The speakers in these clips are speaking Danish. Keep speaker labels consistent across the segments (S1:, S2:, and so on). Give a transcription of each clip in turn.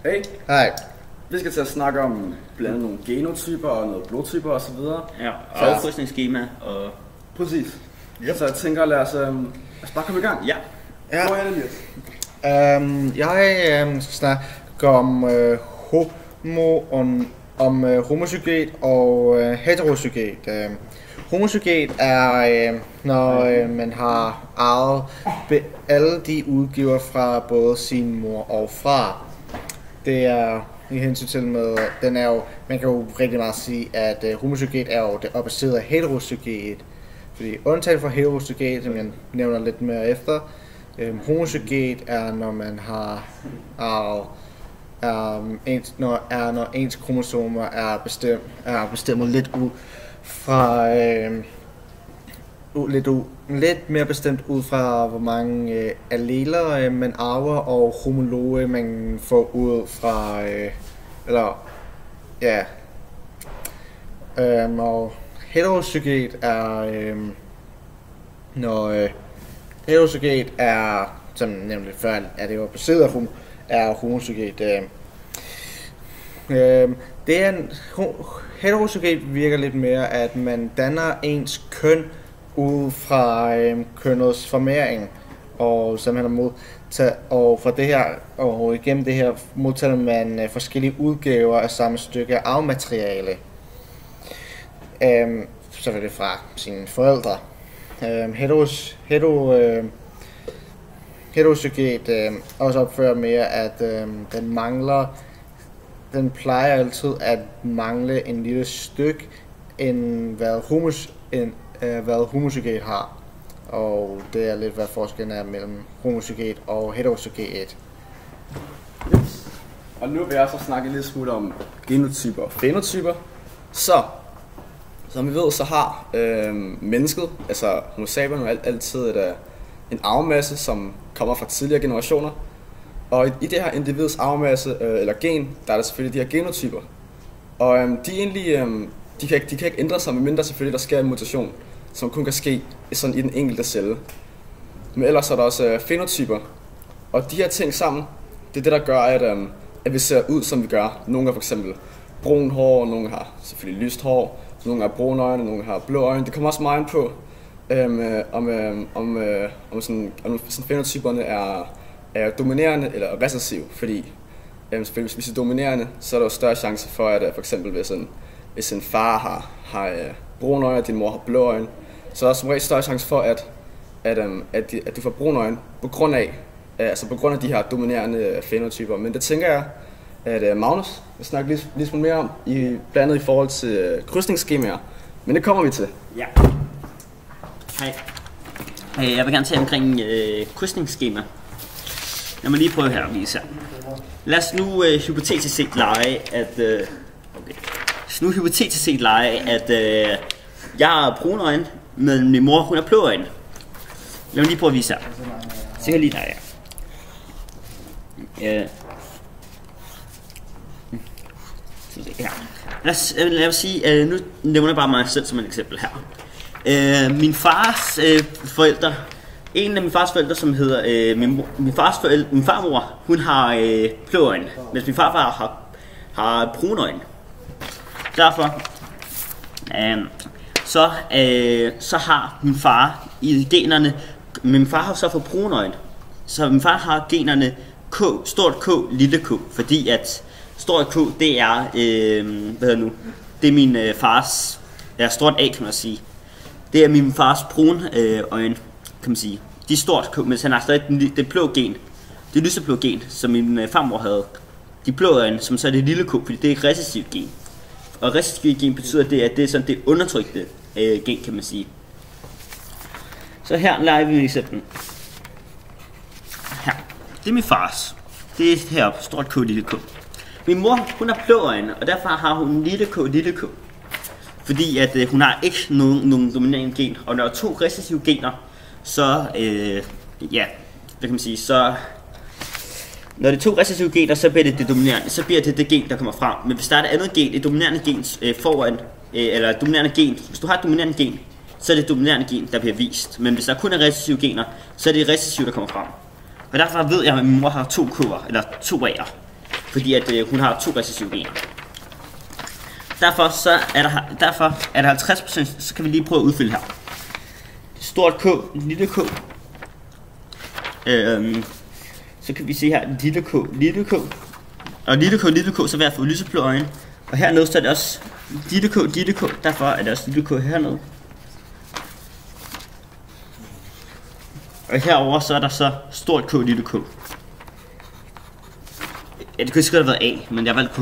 S1: Hey.
S2: Hej.
S1: Vi skal til at snakke om blandt andet nogle genotyper og noget blodtyper og så videre.
S3: Ja, og afkrydsningsskema og...
S1: Præcis.
S2: Yep.
S1: Så jeg tænker, lad os bare komme i gang.
S3: Ja.
S1: Hvor er det lidt?
S2: Jeg skal snakke om homozyget og heterozyget. Homozyget er, når man har arvet alle de udgiver fra både sin mor og far. Det er i hensyn til med, den er jo, man kan jo rigtig meget sige, at homozyget er jo det opposite af heterozyget. Fordi undtagen fra heterozyget, som jeg nævner lidt mere efter, homozyget er, når man har når ens kromosomer er bestemt lidt ud fra lidt mere bestemt ud fra hvor mange alleler man arver og homologe man får ud fra og heterozyget er når heterozyget er, som nævnt lidt før, er det jo baseret af homozyget. Det er heterozyget virker lidt mere, at man danner ens køn ud fra kønnets formering, og simpelthen og fra det her og igennem det her modtager man forskellige udgaver af samme stykke arvemateriale. Selvfølgelig fra sine forældre. Heterozyget også opfører mere, at den plejer altid at mangle en lille stykke, end hvad homozyget har. Og det er lidt, hvad forskellen er mellem homozyget og heterozyget.
S1: Og nu vil jeg så snakke lidt smule om genotyper og fænotyper. Så, som vi ved, så har mennesket, altså homo sapien, altid en arvemasse, som kommer fra tidligere generationer. Og i det her individs arvemasse, eller gen, der er der selvfølgelig de her genotyper. Og de kan ikke ændre sig, medmindre selvfølgelig der sker en mutation, som kun kan ske sådan i den enkelte celle. Men ellers er der også fænotyper. Og de her ting sammen, det er det, der gør, at vi ser ud, som vi gør. Nogle har for eksempel brun hår, nogle har selvfølgelig lyst hår, nogle har brune øjne, nogle har blå øjne. Det kommer også meget ind på, om sådan fænotyperne er dominerende eller recessive, fordi hvis de er dominerende, så er der jo større chance for, at for eksempel hvis en far har brune øjne, og din mor har blå øjne, så er der som regel større chance for, at du får brune øjne på grund af de her dominerende fænotyper. Men det tænker jeg, at Magnus vil snakke lidt mere om, blandt andet i forhold til krydsningsskemaer. Men det kommer vi til.
S3: Ja. Hej. Jeg vil gerne tale omkring krydsningsskema. Lad mig lige prøve her at vise her. Lad os nu hypotetisk set lege, at jeg har brune øjne, men min mor hun har blå øjne. Lad mig lige prøve at vise her. Så jeg lige der, ja. Lad os sige, nu nævner jeg bare mig selv som et eksempel her. Min fars forældre, en af min fars forældre, som hedder min farmor, hun har blå øjne, mens min farfar har brune øjne. Derfor så har min far i generne, min far har så fået brune øjne, så min far har generne stort K, lille K, fordi at stort K, det er det er min fars stort A, kan man sige. Det er min fars brune øjne, kan man sige. De er stort K, men han har stadig det blå gen. Det lyseblå gen, som min farmor havde. De blå øjne, som så er det lille K, fordi det er et recessivt gen. Og recessivt gen betyder det, at det er sådan det undertrykte gen, kan man sige. Så her leger vi et eksempel. Her. Det er min fars. Det er her, stort K, lille K. Min mor, hun har blå øjne, og derfor har hun lille K. Fordi at hun har ikke nogen dominerende gen. Og når der er to recessive gener, så hvad kan man sige, så når det er to recessive gener, så bliver det dominerende, så bliver det gen, der kommer frem. Men hvis der er et andet gen, et dominerende gen foran, eller et dominerende gen, hvis du har et dominerende gen, så er det dominerende gen, der bliver vist. Men hvis der kun er recessive gener, så er det recessive, der kommer frem. Og derfor ved jeg, at min mor har to K'er, eller to A'er. fordi at hun har 2 recessive gener. Derfor er der 50%, så kan vi lige prøve at udfylde her. Stort K, lille K. Så kan vi se her, lille K, og lille K, så vil jeg få lyseblå øjne. Og hernede så er det også lille K, derfor er det også lille K hernede. Og herover så er der så stort K, lille K. Ja, det kunne sikkert have været A, men jeg valgte K.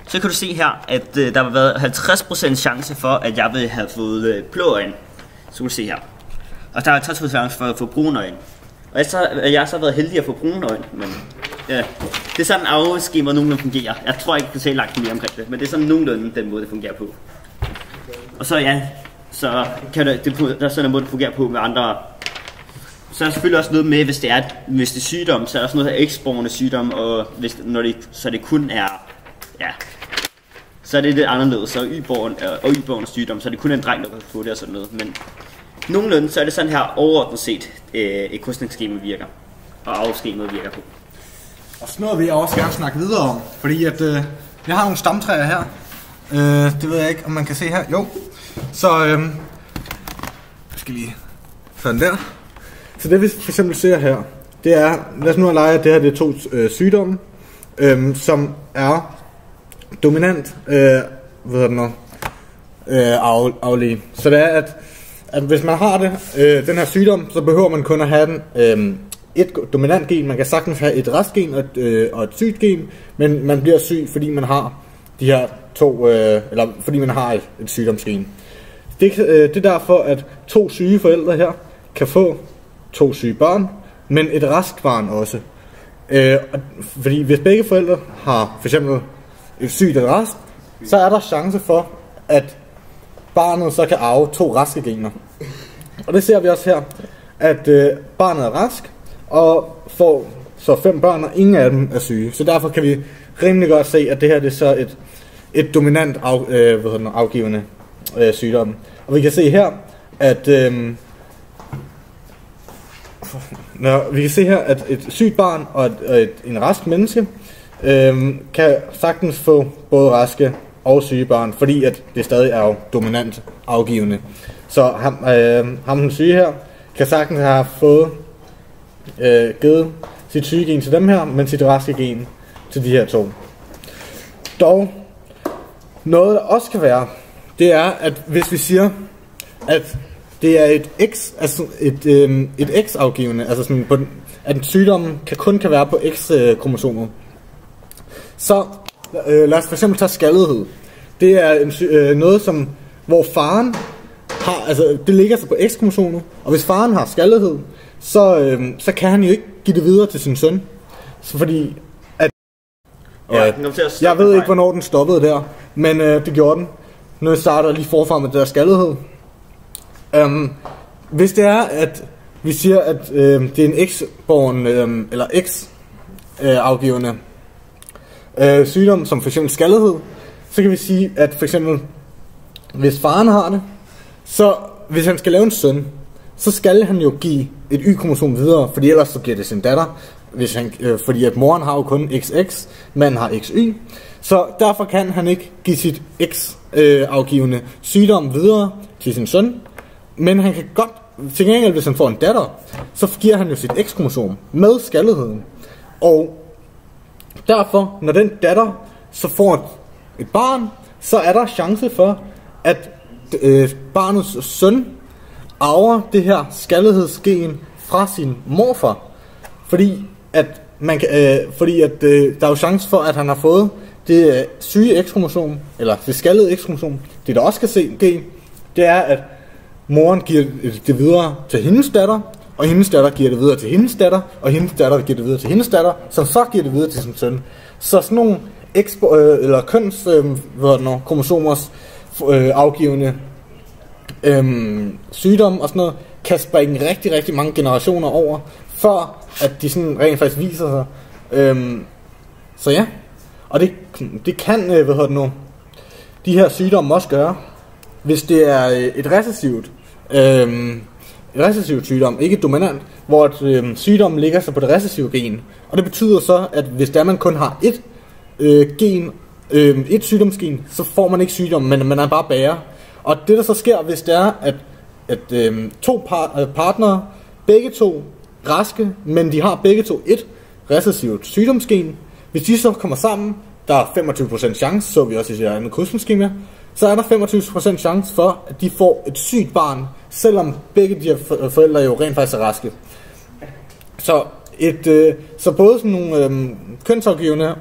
S3: Så kan du se her, at der har været 50% chance for, at jeg ville have fået blå øjne. Så kan du se her. Og der er 50% chance for at få brune øjne. Og jeg har så været heldig at få brune øjne, men ja, det er sådan afskema nogenlunde fungerer. Jeg tror ikke, jeg kan sige langt mere omkring det, men det er sådan nogenlunde den måde, det fungerer på. Og så ja, så kan der er sådan en måde, det fungerer på med andre. Så er der selvfølgelig også noget med, hvis det er sygdom, så er der også noget af X-borgerne sygdom, og så det kun er, ja, så er det lidt anderledes. Så Y-borgerne sygdom, så er det kun en dreng, der kan få det og sådan noget. Men nogenlunde, så er det sådan her overordnet set, et krydsningsskema virker, og afskemaet virker på.
S4: Og sådan noget vil jeg også gerne snakke videre om, fordi at jeg har nogle stamtræer her. Det ved jeg ikke, om man kan se her. Jo. Så jeg skal lige sådan der. Så det vi for eksempel ser her, det er, lad os nu lege, at det her det er 2 sygdomme, som er dominant arvelige. Så det er, at hvis man har den her sygdom, så behøver man kun at have den et dominant gen. Man kan sagtens have et restgen og et sygt gen, men man bliver syg, fordi man har de her 2, eller fordi man har et sygdomsgen. Det er derfor, at 2 syge forældre her kan få 2 syge børn, men et rask barn også. Fordi hvis begge forældre har for eksempel et sygt eller rask, så er der chance for, at barnet så kan arve 2 raske gener. Og det ser vi også her, at barnet er rask, og får så 5 børn, og ingen af dem er syge. Så derfor kan vi rimelig godt se, at det her det er så et dominant afgivende sygdom. Og vi kan se her, at et sygt barn og en rask menneske kan sagtens få både raske og syge børn, fordi at det stadig er jo dominant afgivende. Så ham den syge her kan sagtens have fået givet sit syge gen til dem her, men sit raske gen til de her 2. Dog, noget der også kan være, det er, at hvis vi siger, at det er et X-afgivende, altså sådan at en sygdom kun kan være på X-kromosomet. Så lad os for eksempel tage skaldighed. Det er noget, hvor faren har, altså det ligger sig på X-kromosomet, og hvis faren har skaldighed, så kan han jo ikke give det videre til sin søn. Så fordi at jeg ved ikke, hvornår den stoppede der, men det gjorde den. Nu starter lige forfra med det der skaldighed. Hvis det er, at vi siger, at det er en X-borgen eller X-afgivende sygdom, som for eksempel skaldighed, så kan vi sige, at for eksempel, hvis faren har det, så hvis han skal lave en søn, så skal han jo give et Y-kromosom videre, fordi ellers så giver det sin datter, fordi at moren har jo kun XX, manden har XY, så derfor kan han ikke give sit X-afgivende sygdom videre til sin søn, men han kan godt, til gengæld hvis han får en datter, så giver han jo sit X-kromosom med skaldigheden, og derfor, når den datter så får et barn, så er der chance for, at barnets søn arver det her skaldighedsgen fra sin morfar, fordi at der er jo chance for, at han har fået det syge X-kromosom, eller det skaldede X-kromosom. Det der også kan ske, det er, at moren giver det videre til hendes datter, og hendes datter giver det videre til hendes datter, og hendes datter giver det videre til hendes datter, som så giver det videre til sin søn. Så sådan nogle kromosomers afgivende sygdomme og sådan noget, kan springe rigtig, rigtig mange generationer over, før at de sådan rent faktisk viser sig. Så ja, og det kan, de her sygdomme også gøre, hvis det er et recessivt sygdom, ikke dominant, hvor sygdommen ligger sig på det recessive gen. Og det betyder så, at hvis der man kun har et et sygdomsgen, så får man ikke sygdom, men man er bare bærer. Og det der så sker, hvis det er, at to partnere, begge to raske, men de har begge to et recessivt sygdomsgen. Hvis de så kommer sammen, der er 25% chance, så vi også i det andet krydsningsskema, så er der 25% chance for, at de får et sygt barn, selvom begge de her forældre jo rent faktisk er raske. Så både sådan nogle kønsafgivende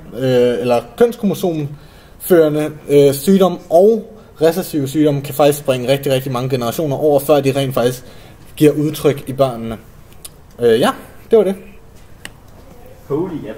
S4: eller kønskromosomførende sygdom og recessive sygdomme kan faktisk springe rigtig, rigtig mange generationer over, før de rent faktisk giver udtryk i børnene. Ja, det var det.
S3: Holy, ja.